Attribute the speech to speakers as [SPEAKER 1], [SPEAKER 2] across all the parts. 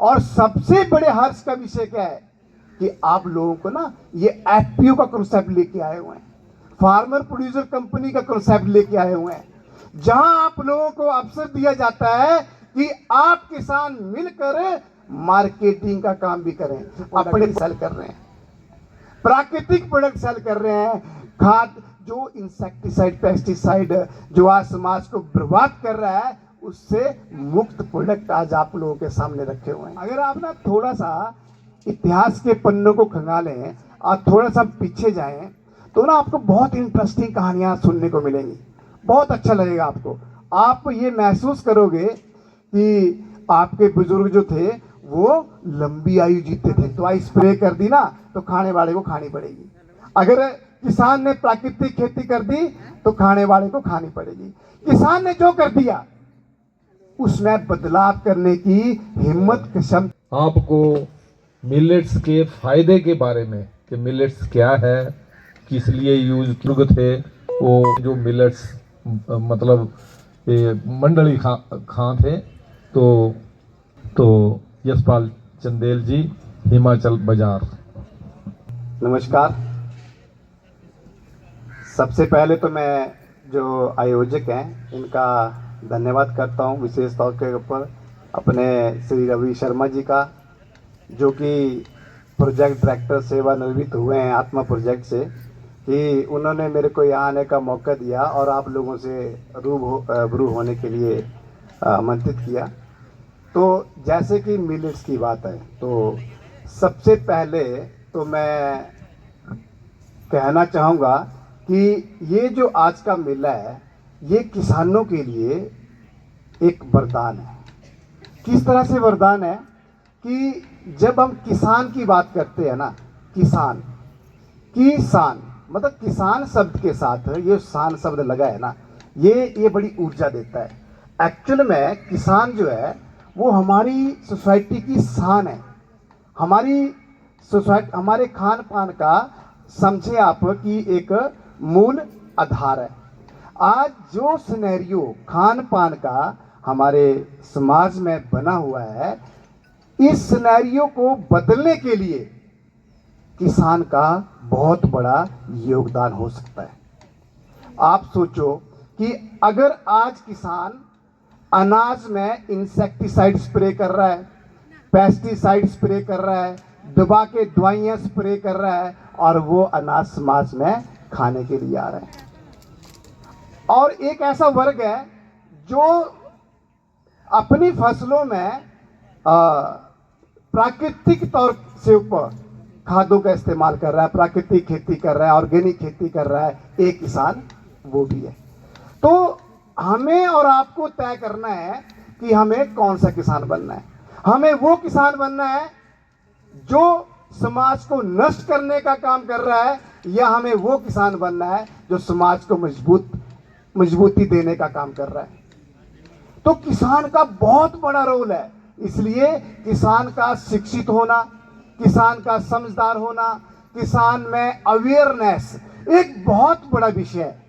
[SPEAKER 1] और सबसे बड़े हर्ष का विषय क्या है कि आप लोगों को ना ये एफपीओ का कॉन्सेप्ट लेके आए हुए हैं, फार्मर प्रोड्यूसर कंपनी का कॉन्सेप्ट लेके आए हुए हैं, जहां आप लोगों को अवसर दिया जाता है कि आप किसान मिलकर मार्केटिंग का काम भी करें। अपने सेल कर रहे हैं, प्राकृतिक प्रोडक्ट सेल कर रहे हैं, खाद जो इंसेक्टिसाइड पेस्टिसाइड जो आज समाज को बर्बाद कर रहा है उससे मुक्त प्रोडक्ट आज आप लोगों के सामने रखे हुए हैं। अगर आप ना थोड़ा सा इतिहास के पन्नों को खंगालें और थोड़ा सा पीछे जाएं तो ना आपको बहुत इंटरेस्टिंग कहानियां सुनने को मिलेंगी, बहुत अच्छा लगेगा आपको। आप ये महसूस करोगे कि आपके बुजुर्ग जो थे वो लंबी आयु जीते थे, दवाई स्प्रे कर दी ना तो खाने वाले को खानी पड़ेगी, अगर किसान ने प्राकृतिक खेती कर दी तो खाने वाले को खानी पड़ेगी। किसान ने जो कर दिया उसमें बदलाव करने की हिम्मत क्षमता।
[SPEAKER 2] आपको मिलेट्स के फायदे के बारे में कि मिलेट्स क्या है, किस लिए यूज थे, वो जो मिलेट्स मतलब मंडली खां थे तो यशपाल चंदेल जी, हिमाचल बाजार।
[SPEAKER 1] नमस्कार। सबसे पहले तो मैं जो आयोजक हैं इनका धन्यवाद करता हूं, विशेष तौर के ऊपर अपने श्री रवि शर्मा जी का, जो कि प्रोजेक्ट डायरेक्टर सेवानिवृत्त हुए हैं आत्मा प्रोजेक्ट से, कि उन्होंने मेरे को यहाँ आने का मौका दिया और आप लोगों से रूबरू होने के लिए आमंत्रित किया। तो जैसे कि मिलेट्स की बात है तो सबसे पहले तो मैं कहना चाहूँगा कि ये जो आज का मेला है ये किसानों के लिए एक वरदान है। किस तरह से वरदान है कि जब हम किसान की बात करते हैं ना, किसान मतलब किसान शब्द के साथ ये सान शब्द लगा है ना, ये बड़ी ऊर्जा देता है। एक्चुअल में किसान जो है वो हमारी सोसाइटी की शान है, हमारी सोसाइटी, हमारे खान पान का समझे आप कि एक मूल आधार है। आज जो सिनेरियो खान पान का हमारे समाज में बना हुआ है, इस सिनेरियो को बदलने के लिए किसान का बहुत बड़ा योगदान हो सकता है। आप सोचो कि अगर आज किसान अनाज में इंसेक्टिसाइड स्प्रे कर रहा है, पेस्टिसाइड स्प्रे कर रहा है, दबा के दवाइयाँ स्प्रे कर रहा है और वो अनाज समाज में खाने के लिए आ रहा है, और एक ऐसा वर्ग है जो अपनी फसलों में प्राकृतिक तौर से ऊपर खादों का इस्तेमाल कर रहा है, प्राकृतिक खेती कर रहा है, ऑर्गेनिक खेती कर रहा है, एक किसान वो भी है। तो हमें और आपको तय करना है कि हमें कौन सा किसान बनना है। हमें वो किसान बनना है जो समाज को नष्ट करने का काम कर रहा है, या हमें वो किसान बनना है जो समाज को मजबूती देने का काम कर रहा है। तो किसान का बहुत बड़ा रोल है, इसलिए किसान का शिक्षित होना, किसान का समझदार होना, किसान में अवेयरनेस एक बहुत बड़ा विषय है।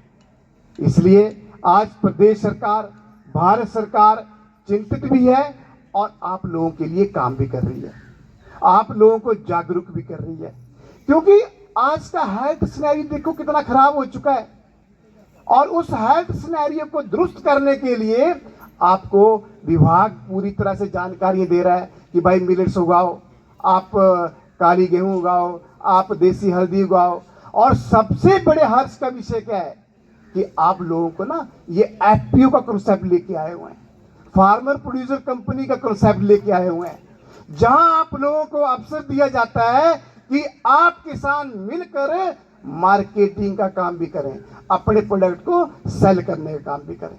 [SPEAKER 1] इसलिए आज प्रदेश सरकार, भारत सरकार चिंतित भी है और आप लोगों के लिए काम भी कर रही है, आप लोगों को जागरूक भी कर रही है, क्योंकि आज का हेल्थ सिनेरियो देखो कितना खराब हो चुका है, और उस हेल्थ सिनेरियो को दुरुस्त करने के लिए आपको विभाग पूरी तरह से जानकारी दे रहा है कि भाई मिलेट्स उगाओ, आप काली गेहूं उगाओ, आप देसी हल्दी उगाओ। और सबसे बड़े हर्ष का विषय क्या है कि आप लोगों को ना ये एफपीओ का कॉन्सेप्ट लेके आए हुए हैं, फार्मर प्रोड्यूसर कंपनी का कॉन्सेप्ट लेके आए हुए हैं, जहां आप लोगों को अवसर दिया जाता है कि आप किसान मिलकर मार्केटिंग का काम भी करें, अपने प्रोडक्ट को सेल करने का काम भी करें।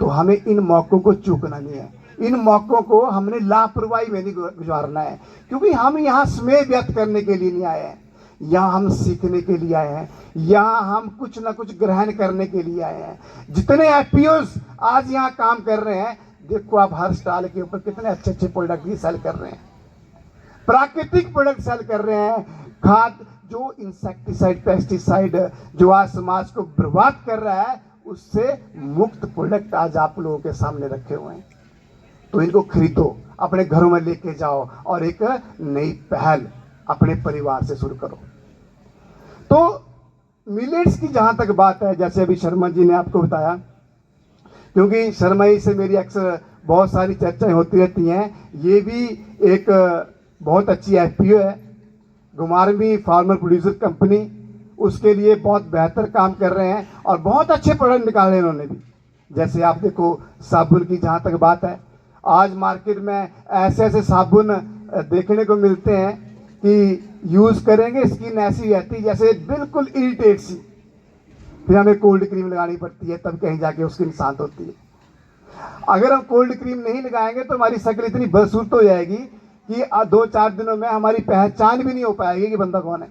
[SPEAKER 1] तो हमें इन मौकों को चूकना नहीं है, इन मौकों को हमने लापरवाही में नहीं गुजारना है, क्योंकि हम यहाँ समय व्यक्त करने के लिए नहीं आए हैं, यहाँ हम सीखने के लिए आए हैं, यहाँ हम कुछ ना कुछ ग्रहण करने के लिए आए हैं। जितने एफपीओज आज यहाँ काम कर रहे हैं, देखो आप हर स्टॉल के ऊपर कितने अच्छे अच्छे प्रोडक्ट भी सेल कर रहे हैं, प्राकृतिक प्रोडक्ट सेल कर रहे हैं, खाद जो इंसेक्टिसाइड पेस्टिसाइड जो आज समाज को बर्बाद कर रहा है उससे मुक्त प्रोडक्ट आज आप लोगों के सामने रखे हुए हैं। तो इनको खरीदो, अपने घरों में लेके जाओ और एक नई पहल अपने परिवार से शुरू करो। तो मिलेट्स की जहाँ तक बात है, जैसे अभी शर्मा जी ने आपको बताया, क्योंकि शर्मा जी से मेरी अक्सर बहुत सारी चर्चाएं होती रहती हैं। ये भी एक बहुत अच्छी एफपीओ है, घुमारवी फार्मर प्रोड्यूसर कंपनी, उसके लिए बहुत बेहतर काम कर रहे हैं और बहुत अच्छे प्रोडक्ट निकाले इन्होंने भी। जैसे आप देखो साबुन की जहाँ तक बात है, आज मार्केट में ऐसे ऐसे साबुन देखने को मिलते हैं कि यूज़ करेंगे स्किन ऐसी रहती जैसे बिल्कुल इरिटेट सी, फिर हमें कोल्ड क्रीम लगानी पड़ती है, तब कहीं जाके उसकी शांत होती है। अगर हम कोल्ड क्रीम नहीं लगाएंगे तो हमारी शक्ल इतनी बदसूरत हो जाएगी कि 2-4 दिनों में हमारी पहचान भी नहीं हो पाएगी कि बंदा कौन है।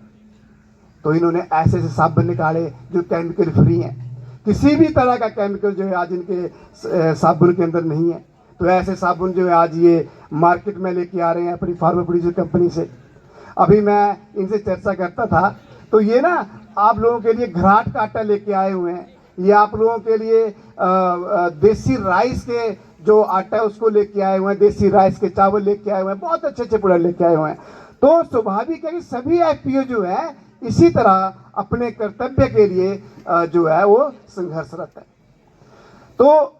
[SPEAKER 1] तो इन्होंने ऐसे ऐसे साबुन निकाले जो केमिकल फ्री हैं, किसी भी तरह का केमिकल जो है आज इनके साबुन के अंदर नहीं है। तो ऐसे साबुन जो है आज ये मार्केट में लेके आ रहे हैं अपनी फार्मर प्रोड्यूसर कंपनी से। अभी मैं इनसे चर्चा करता था तो ये ना आप लोगों के लिए घराट का आटा लेके आए हुए हैं, ये आप लोगों के लिए देसी राइस के जो आटा है उसको लेके आए हुए हैं, देसी राइस के चावल लेके आए हुए हैं, बहुत अच्छे अच्छे प्रोडक्ट लेके आए हुए हैं। तो स्वाभाविक है कि सभी एफपीओ जो है इसी तरह अपने कर्तव्य के लिए जो है वो संघर्षरत है। तो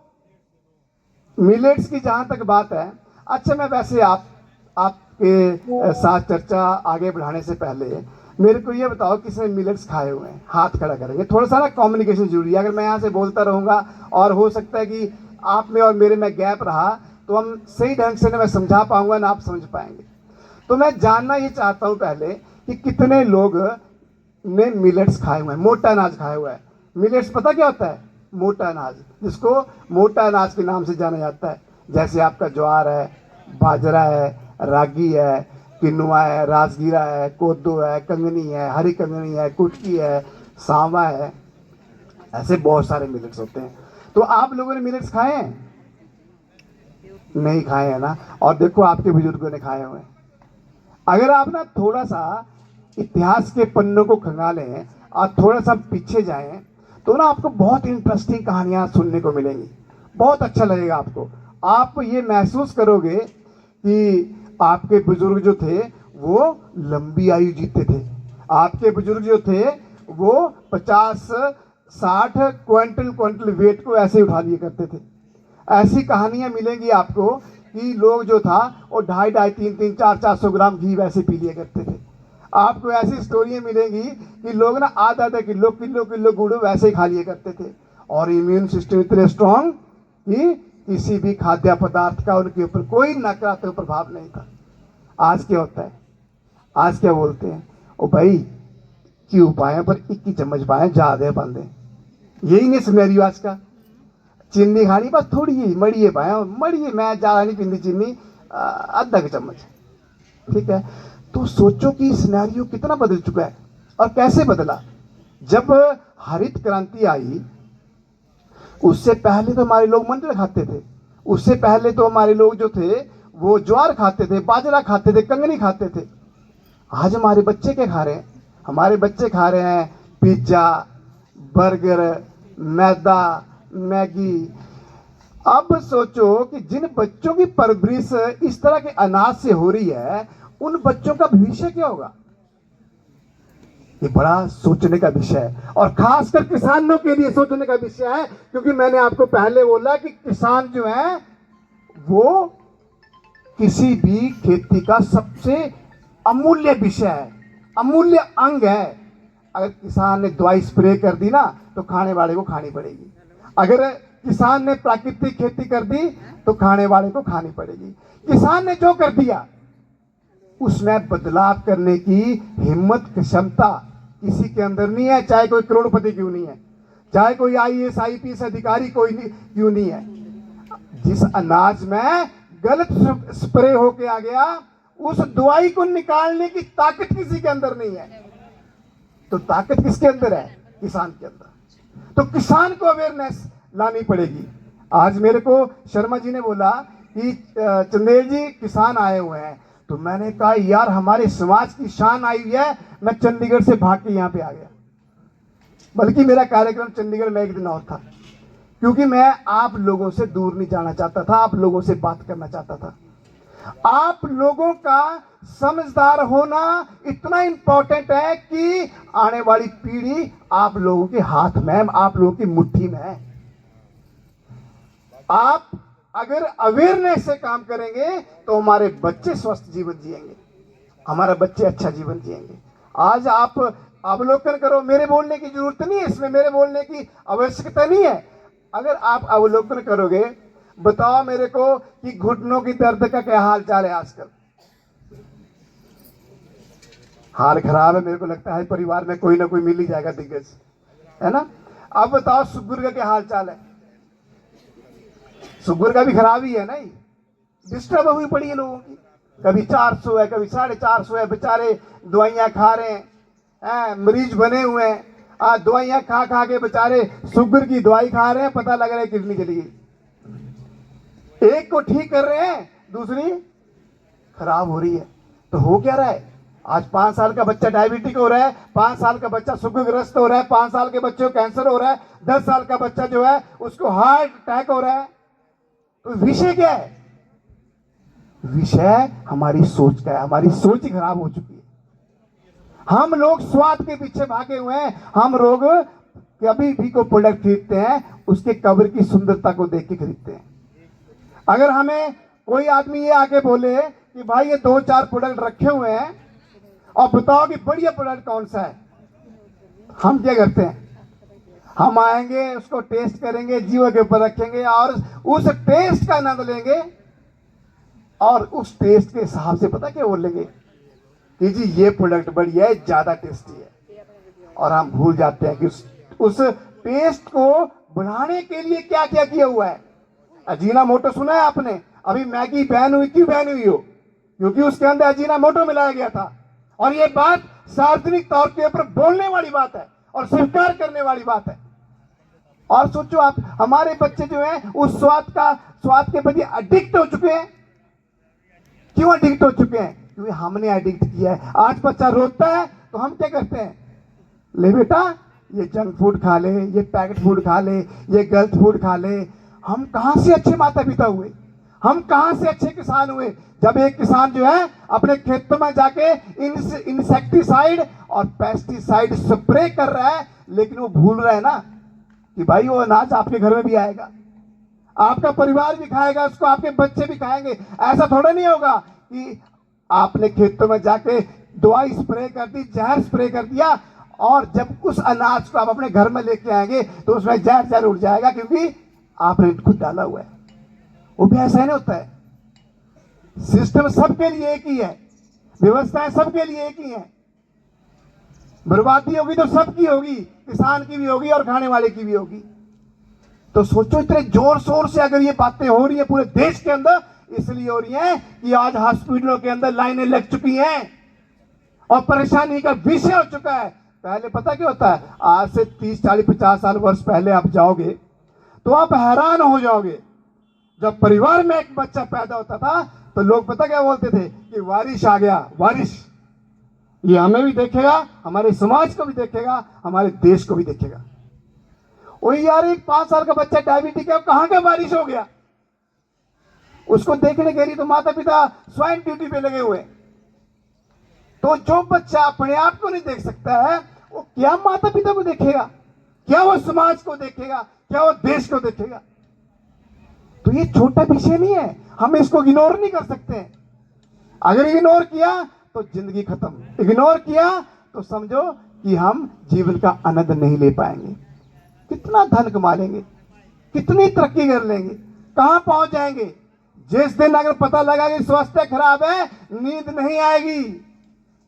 [SPEAKER 1] मिलेट्स की जहाँ तक बात है, अच्छा मैं वैसे आपके साथ चर्चा आगे बढ़ाने से पहले मेरे को ये बताओ किसने मिलेट्स खाए हुए हैं, हाथ खड़ा करेंगे। थोड़ा सा ना कम्युनिकेशन जरूरी है, अगर मैं यहाँ से बोलता रहूँगा और हो सकता है कि आप में और मेरे में गैप रहा तो हम सही ढंग से ना मैं समझा पाऊँगा ना आप समझ पाएंगे। तो मैं जानना ये चाहता हूँ पहले कि कितने लोग ने मिलेट्स खाए हुए हैं, मोटा अनाज खाया हुआ है। मिलेट्स पता क्या होता है? मोटा अनाज, जिसको मोटा अनाज के नाम से जाना जाता है। जैसे आपका ज्वार है, बाजरा है, रागी है, किनुआ है, राजगीरा है, कोदो है, कंगनी है, हरी कंगनी है, कुटकी है, सांवा है, ऐसे बहुत सारे मिलेट्स होते हैं। तो आप लोगों ने मिलेट्स खाए हैं? नहीं खाए हैं ना। और देखो आपके बुजुर्गों ने खाए हुए हैं। अगर आप ना थोड़ा सा इतिहास के पन्नों को खंगालें और थोड़ा सा पीछे जाएं तो ना आपको बहुत इंटरेस्टिंग कहानियां सुनने को मिलेंगी, बहुत अच्छा लगेगा आपको। आप ये महसूस करोगे कि आपके बुजुर्ग जो थे वो लंबी आयु जीते थे। आपके बुजुर्ग जो थे वो 50-60 क्विंटल वेट को ऐसे उठा लिए करते थे। ऐसी कहानियां मिलेंगी आपको कि लोग जो था वो 2.5-2.5, 3-3, 400 ग्राम घी वैसे पी लिया करते थे। आपको ऐसी स्टोरियां मिलेंगी कि लोग ना आधा किलो गुड़ वैसे ही खा लिया करते थे। और इम्यून सिस्टम इतने स्ट्रांग कि किसी भी खाद्य पदार्थ का उनके ऊपर कोई नकारात्मक प्रभाव नहीं था। आज क्या होता है? आज क्या बोलते हैं? ओ भाई क्यों पाए पर 21 चम्मच पाए ज्यादा पाते, यही नहीं सिनेरियो आज का। चीनी खानी बस थोड़ी ही मड़िए पाए, मड़िए मैं ज़्यादा नहीं पीती चीनी, आधा चम्मच, ठीक है। तो सोचो कि सिनेरियो कितना बदल चुका है और कैसे बदला। जब हरित क्रांति आई उससे पहले तो हमारे लोग मंडल खाते थे, उससे पहले तो हमारे लोग जो थे वो ज्वार खाते थे, बाजरा खाते थे, कंगनी खाते थे। आज हमारे बच्चे क्या खा रहे हैं? हमारे बच्चे खा रहे हैं पिज्जा, बर्गर, मैदा, मैगी। अब सोचो कि जिन बच्चों की परवरिश इस तरह के अनाज से हो रही है उन बच्चों का भविष्य क्या होगा? ये बड़ा सोचने का विषय है और खासकर किसानों के लिए सोचने का विषय है, क्योंकि मैंने आपको पहले बोला कि किसान जो है वो किसी भी खेती का सबसे अमूल्य विषय है, अमूल्य अंग है। अगर किसान ने दवाई स्प्रे कर दी ना तो खाने वाले को खानी पड़ेगी, अगर किसान ने प्राकृतिक खेती कर दी तो खाने वाले को खानी पड़ेगी। किसान ने जो कर दिया उसमें बदलाव करने की हिम्मत, क्षमता किसी के अंदर नहीं है, चाहे कोई करोड़पति क्यों नहीं है, चाहे कोई IAS IPS अधिकारी कोई क्यों नहीं है। जिस अनाज में गलत स्प्रे होके आ गया उस दवाई को निकालने की ताकत किसी के अंदर नहीं है। तो ताकत किसके अंदर है? किसान के अंदर। तो किसान को अवेयरनेस लानी पड़ेगी। आज मेरे को शर्मा जी ने बोला कि चंदेल जी किसान आए हुए हैं, तो मैंने कहा यार हमारे समाज की शान आई हुई है। मैं चंडीगढ़ से भाग के यहाँ पे आ गया, बल्कि मेरा कार्यक्रम चंडीगढ़ में एक दिन और था। क्योंकि मैं आप लोगों से दूर नहीं जाना चाहता था, आप लोगों से बात करना चाहता था। आप लोगों का समझदार होना इतना इंपॉर्टेंट है कि आने वाली पीढ़ी आप लोगों के हाथ में है, आप लोगों की मुट्ठी में है। आप अगर अवेयरनेस से काम करेंगे तो हमारे बच्चे स्वस्थ जीवन जिएंगे, हमारे बच्चे अच्छा जीवन जिएंगे। आज आप अवलोकन करो, मेरे बोलने की जरूरत नहीं है, इसमें मेरे बोलने की आवश्यकता नहीं है। अगर आप अवलोकन करोगे, बताओ मेरे को कि घुटनों की दर्द का क्या हाल चाल है आजकल। हाल खराब है, मेरे को लगता है परिवार में कोई ना कोई मिल ही जाएगा दिग्गज, है ना। अब बताओ शुगर का क्या हाल चाल है। शुगर का भी खराब ही है ना, डिस्टर्ब हुई पड़ी है लोगों की। कभी 400 है, कभी 450 है, बेचारे दवाइयां खा रहे हैं, मरीज बने हुए हैं। दवाइयां खा खा के बेचारे शुगर की दवाई खा रहे हैं, पता लग रहा है किडनी चली गई। एक को ठीक कर रहे हैं, दूसरी खराब हो रही है। तो हो क्या रहा है, आज 5 साल का बच्चा डायबिटिक हो रहा है, 5 साल का बच्चा शुगरग्रस्त हो रहा है, 5 साल के बच्चे को कैंसर हो रहा है, 10 साल का बच्चा जो है उसको हार्ट अटैक हो रहा है। तो विषय क्या है? विषय हमारी सोच का है, हमारी सोच ही खराब हो चुकी है। हम लोग स्वाद के पीछे भागे हुए हैं। हम लोग कभी भी को प्रोडक्ट खरीदते हैं उसके कवर की सुंदरता को देख के खरीदते हैं। अगर हमें कोई आदमी ये आके बोले कि भाई ये 2-4 प्रोडक्ट रखे हुए हैं और बताओ कि बढ़िया प्रोडक्ट कौन सा है, हम क्या करते हैं? हम आएंगे, उसको टेस्ट करेंगे, जीव के ऊपर रखेंगे और उस टेस्ट का आनंद लेंगे और उस टेस्ट के हिसाब से पता क्या बोलेंगे कि जी ये प्रोडक्ट बढ़िया है, ज्यादा टेस्टी है। और हम भूल जाते हैं कि उस टेस्ट को बढ़ाने के लिए क्या क्या किया हुआ है। अजीनामोटो सुना है आपने? अभी मैगी बैन हुई, क्यों बैन हुई हो? क्योंकि उसके अंदर अजीनामोटो मिलाया गया था। और ये बात सार्वजनिक तौर के ऊपर बोलने वाली बात है और स्वीकार करने वाली बात है। और सोचो आप, हमारे बच्चे जो हैं उस स्वाद के प्रति एडिक्ट हो चुके हैं। क्यों एडिक्ट हो चुके हैं? क्योंकि हमने एडिक्ट किया है। आज बच्चा रोता है तो हम क्या करते हैं? ले बेटा ये जंक फूड खा ले, ये पैकेट फूड खा ले, ये गलत फूड खा ले। हम कहां से अच्छे माता पिता हुए? हम कहां से अच्छे किसान हुए? जब एक किसान जो है अपने खेतों में जाके इंसेक्टिसाइड और पेस्टिसाइड स्प्रे कर रहा है, लेकिन वो भूल रहा है ना कि भाई वो अनाज आपके घर में भी आएगा, आपका परिवार भी खाएगा, उसको आपके बच्चे भी खाएंगे। ऐसा थोड़ा नहीं होगा कि आपने खेतों में जाके दवाई स्प्रे कर दी, जहर स्प्रे कर दिया और जब उस अनाज को आप अपने घर में लेके आएंगे तो उसमें जहर उड़ जाएगा क्योंकि आपने खुद डाला हुआ है। वो भी ऐसा नहीं होता है। सिस्टम सबके लिए एक ही है, व्यवस्थाएं सबके लिए एक ही है। बर्बादी होगी तो सबकी होगी, किसान की भी होगी और खाने वाले की भी होगी। तो सोचो, इतने जोर शोर से अगर ये बातें हो रही है पूरे देश के अंदर, इसलिए हो रही है कि आज हॉस्पिटलों के अंदर लाइनें लग चुकी हैं और परेशानी का विषय हो चुका है। पहले पता क्या होता है? आज से 30, 40, 50 साल वर्ष पहले आप जाओगे तो आप हैरान हो जाओगे। जब परिवार में एक बच्चा पैदा होता था तो लोग पता क्या बोलते थे कि वारिश आ गया, वारिश। ये हमें भी देखेगा, हमारे समाज को भी देखेगा, हमारे देश को भी देखेगा। वही यार, एक 5 साल का बच्चा डायबिटिक है, कहां का बारिश हो गया? उसको देखने के लिए तो माता पिता स्वयं ड्यूटी पे लगे हुए। तो जो बच्चा अपने आप को नहीं देख सकता है, वो क्या माता पिता को देखेगा? क्या वो समाज को देखेगा? क्या वो देश को देखेगा? तो ये छोटा विषय नहीं है, हम इसको इग्नोर नहीं कर सकते। अगर इग्नोर किया तो जिंदगी खत्म, इग्नोर किया तो समझो कि हम जीवन का आनंद नहीं ले पाएंगे। कितना धन कमा लेंगे, कितनी तरक्की कर लेंगे, कहां पहुंच जाएंगे? जिस दिन अगर पता लगा कि स्वास्थ्य खराब है, नींद नहीं आएगी।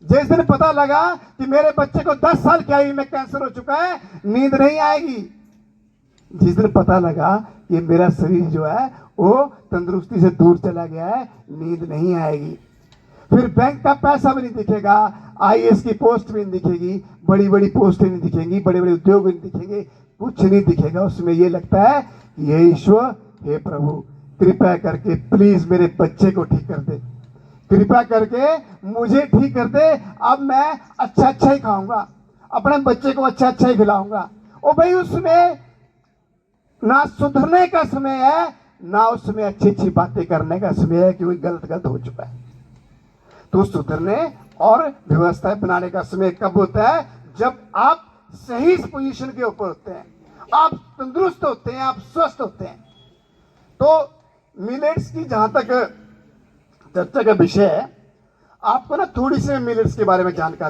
[SPEAKER 1] जिस दिन पता लगा कि मेरे बच्चे को 10 साल की आयु में कैंसर हो चुका है, नींद नहीं आएगी। जिस दिन पता लगा कि मेरा शरीर जो है वो तंदुरुस्ती से दूर चला गया है, नींद नहीं आएगी। फिर बैंक का पैसा भी नहीं दिखेगा, आईएएस की पोस्ट भी नहीं दिखेगी, बड़ी बड़ी पोस्टें नहीं दिखेंगी, बड़े बड़े उद्योग नहीं दिखेंगे, कुछ नहीं दिखेगा। उसमें ये लगता है कि हे ईश्वर, हे प्रभु, कृपया करके प्लीज मेरे बच्चे को ठीक कर दे, कृपया करके मुझे ठीक कर दे। अब मैं अच्छा अच्छा ही खाऊंगा, अपने बच्चे को अच्छा अच्छा ही खिलाऊंगा। ओ भाई, उसमें ना सुधरने का समय है, ना उसमें अच्छी अच्छी बातें करने का समय है, क्योंकि गलत गलत हो चुका है। तो सुधरने और व्यवस्था बनाने का समय कब होता है? जब आप सही पोजीशन के ऊपर होते हैं, आप तंदुरुस्त होते हैं, आप स्वस्थ होते हैं। तो मिलेट्स की जहां तक चर्चा का विषय है, आपको ना थोड़ी सी मिलेट्स के बारे में जानकारी